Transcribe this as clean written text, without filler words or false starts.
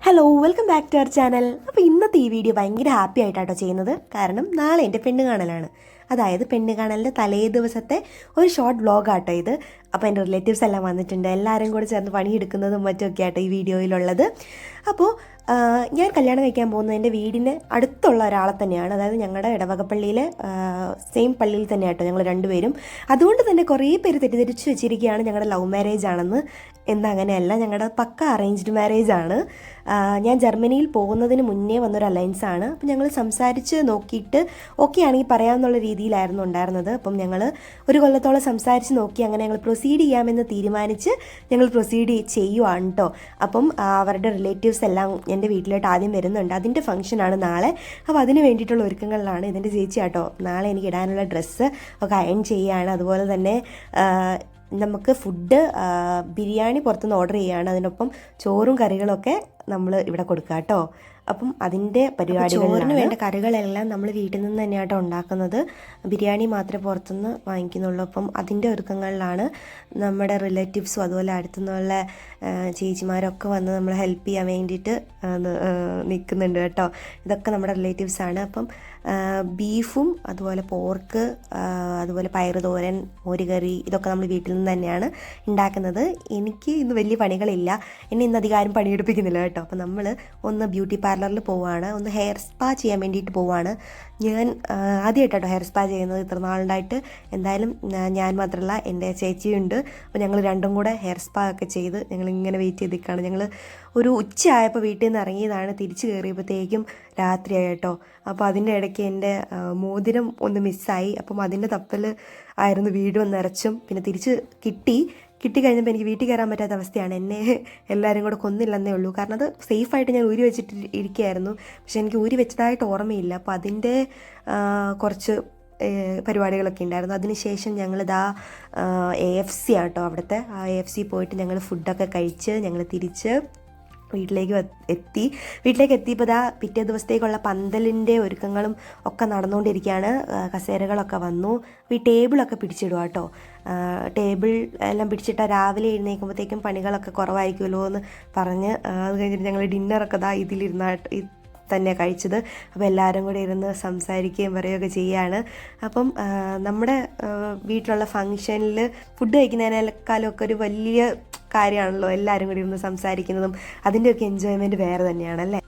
Hello, welcome back to our channel. അപ്പോൾ ഇന്നത്തെ ഈ വീഡിയോ ഭയങ്കര ഹാപ്പി ആയിട്ടാട്ടോ ചെയ്യുന്നത്. കാരണം നാളെ എൻ്റെ പെണ്ണ് കാണലാണ്. അതായത് പെണ്ണ് കാണലിൻ്റെ തലേ ദിവസത്തെ ഒരു ഷോർട്ട് വ്ളോഗാട്ടോ ഇത്. അപ്പോൾ എൻ്റെ റിലേറ്റീവ്സ് എല്ലാം വന്നിട്ടുണ്ട്. എല്ലാവരും കൂടി ചേർന്ന് പണിയെടുക്കുന്നതും മറ്റുമൊക്കെ ആട്ടോ ഈ വീഡിയോയിലുള്ളത്. അപ്പോൾ ഞാൻ കല്യാണം കഴിക്കാൻ പോകുന്നത് എൻ്റെ വീടിന് അടുത്തുള്ള ഒരാളെ തന്നെയാണ്. അതായത് ഞങ്ങളുടെ ഇടവകപ്പള്ളിയിലെ സെയിം പള്ളിയിൽ തന്നെയാട്ടോ ഞങ്ങൾ രണ്ടുപേരും. അതുകൊണ്ട് തന്നെ കുറേ പേര് തെറ്റിദ്ധരിച്ച് വെച്ചിരിക്കുകയാണ് ഞങ്ങളുടെ ലവ് മാരേജ് ആണെന്ന്. അങ്ങനെയല്ല, ഞങ്ങളുടെ പക്ക അറേഞ്ച്ഡ് മാരേജ് ആണ്. ഞാൻ ജർമ്മനിയിൽ പോകുന്നതിന് മുന്നേ വന്നൊരു അലയൻസാണ്. അപ്പം ഞങ്ങൾ സംസാരിച്ച് നോക്കിയിട്ട് ഓക്കെ ആണെങ്കിൽ പറയാമെന്നുള്ള രീതിയിലായിരുന്നു ഉണ്ടായിരുന്നത്. അപ്പം ഞങ്ങൾ ഒരു കൊല്ലത്തോളം സംസാരിച്ച് നോക്കി അങ്ങനെ ഞങ്ങൾ പ്രൊസീഡ് ചെയ്യാമെന്ന് തീരുമാനിച്ച് ഞങ്ങൾ പ്രൊസീഡ് ചെയ്യുവാണ് കേട്ടോ. അപ്പം അവരുടെ റിലേറ്റീവ്സ് എല്ലാം എൻ്റെ വീട്ടിലോട്ട് ആദ്യം വരുന്നുണ്ട്. അതിൻ്റെ ഫംഗ്ഷനാണ് നാളെ. അപ്പോൾ അതിന് വേണ്ടിയിട്ടുള്ള ഒരുക്കങ്ങളിലാണ്. ഇതിൻ്റെ ചേച്ചി കേട്ടോ നാളെ എനിക്ക് ഇടാനുള്ള ഡ്രസ്സ് ഒക്കെ അയൺ ചെയ്യുകയാണ്. അതുപോലെ തന്നെ നമുക്ക് ഫുഡ് ബിരിയാണി പുറത്തുനിന്ന് ഓർഡർ ചെയ്യുകയാണ്. അതിനൊപ്പം ചോറും കറികളൊക്കെ നമ്മൾ ഇവിടെ കൊടുക്കുക കേട്ടോ. അപ്പം അതിൻ്റെ ചോറിന് വേണ്ട കറികളെല്ലാം നമ്മൾ വീട്ടിൽ നിന്ന് തന്നെയാട്ടോ ഉണ്ടാക്കുന്നത്. ബിരിയാണി മാത്രമേ പുറത്തുനിന്ന് വാങ്ങിക്കുന്നുള്ളൂ. അപ്പം അതിൻ്റെ ഒരുക്കങ്ങളിലാണ്. നമ്മുടെ റിലേറ്റീവ്സും അതുപോലെ അടുത്തുനിന്നുള്ള ചേച്ചിമാരൊക്കെ വന്ന് നമ്മൾ ഹെൽപ്പ് ചെയ്യാൻ വേണ്ടിയിട്ട് നിൽക്കുന്നുണ്ട് കേട്ടോ. ഇതൊക്കെ നമ്മുടെ റിലേറ്റീവ്സാണ്. അപ്പം ബീഫും അതുപോലെ പോർക്ക്, അതുപോലെ പയറ് തോരൻ, മോരുകറി, ഇതൊക്കെ നമ്മൾ വീട്ടിൽ നിന്ന് തന്നെയാണ് ഉണ്ടാക്കുന്നത്. എനിക്ക് ഇന്ന് വലിയ പണികളില്ല, എന്നെ ഇന്ന് അധികാരം പണിയെടുപ്പിക്കുന്നില്ല കേട്ടോ. അപ്പം നമ്മൾ ഒന്ന് ബ്യൂട്ടി പാർലറിൽ പോവുകയാണ്, ഒന്ന് ഹെയർ സ്പാ ചെയ്യാൻ വേണ്ടിയിട്ട് പോവുകയാണ്. ഞാൻ ആദ്യമായിട്ടോ ഹെയർ സ്പാ ചെയ്യുന്നത് ഇത്ര നാളുണ്ടായിട്ട്. എന്തായാലും ഞാൻ മാത്രമല്ല, എൻ്റെ ചേച്ചിയുണ്ട്. അപ്പോൾ ഞങ്ങൾ രണ്ടും കൂടെ ഹെയർ സ്പാ ഒക്കെ ചെയ്ത് ഞങ്ങളിങ്ങനെ വെയിറ്റ് ചെയ്ത് നിൽക്കുകയാണ്. ഞങ്ങൾ ഒരു ഉച്ചയായപ്പോൾ വീട്ടിൽ നിന്ന് ഇറങ്ങിയതാണ്. തിരിച്ച് കയറിയപ്പോഴത്തേക്കും രാത്രിയായി കേട്ടോ. അപ്പോൾ അതിൻ്റെ ഇടയ്ക്ക് എൻ്റെ മോതിരം ഒന്ന് മിസ്സായി. അപ്പം അതിൻ്റെ തപ്പൽ ആയിരുന്നു. വീട് നിറച്ചും പിന്നെ തിരിച്ച് കിട്ടിക്കഴിഞ്ഞപ്പോൾ എനിക്ക് വീട്ടിൽ കയറാൻ പറ്റാത്ത അവസ്ഥയാണ്. എന്നെ എല്ലാവരും കൂടെ കൊന്നില്ലെന്നേ ഉള്ളൂ. കാരണം അത് സേഫായിട്ട് ഞാൻ ഊരി വെച്ചിട്ട് ഇരിക്കുകയായിരുന്നു. പക്ഷെ എനിക്ക് ഊരി വെച്ചതായിട്ട് ഓർമ്മയില്ല. അപ്പോൾ അതിൻ്റെ കുറച്ച് പരിപാടികളൊക്കെ ഉണ്ടായിരുന്നു. അതിനുശേഷം ഞങ്ങളിതാ AFC ആട്ടോ അവിടുത്തെ. ആ AFC പോയിട്ട് ഞങ്ങൾ ഫുഡൊക്കെ കഴിച്ച് ഞങ്ങൾ തിരിച്ച് വീട്ടിലേക്ക് എത്തിയപ്പോൾ ഇതാ പിറ്റേ ദിവസത്തേക്കുള്ള പന്തലിൻ്റെ ഒരുക്കങ്ങളും ഒക്കെ നടന്നുകൊണ്ടിരിക്കുകയാണ്. കസേരകളൊക്കെ വന്നു. അപ്പോൾ ഈ ടേബിളൊക്കെ പിടിച്ചിടുക കേട്ടോ. ടേബിൾ എല്ലാം പിടിച്ചിട്ടാൽ രാവിലെ എഴുന്നേൽക്കുമ്പോഴത്തേക്കും പണികളൊക്കെ കുറവായിരിക്കുമല്ലോ എന്ന് പറഞ്ഞ് അത് കഴിഞ്ഞിട്ട് ഞങ്ങൾ ഡിന്നറൊക്കെ ഇതാ ഇതിലിരുന്നായിട്ട് തന്നെ കഴിച്ചത്. അപ്പോൾ എല്ലാവരും കൂടെ ഇരുന്ന് സംസാരിക്കുകയും പറയുകയൊക്കെ ചെയ്യുകയാണ്. അപ്പം നമ്മുടെ വീട്ടിലുള്ള ഫംഗ്ഷനിൽ ഫുഡ് കഴിക്കുന്നതിനേക്കാളും ഒക്കെ ഒരു വലിയ കാര്യമാണല്ലോ എല്ലാവരും കൂടി ഇരുന്ന് സംസാരിക്കുന്നതും. അതിൻ്റെയൊക്കെ എൻജോയ്മെൻറ്റ് വേറെ തന്നെയാണല്ലേ.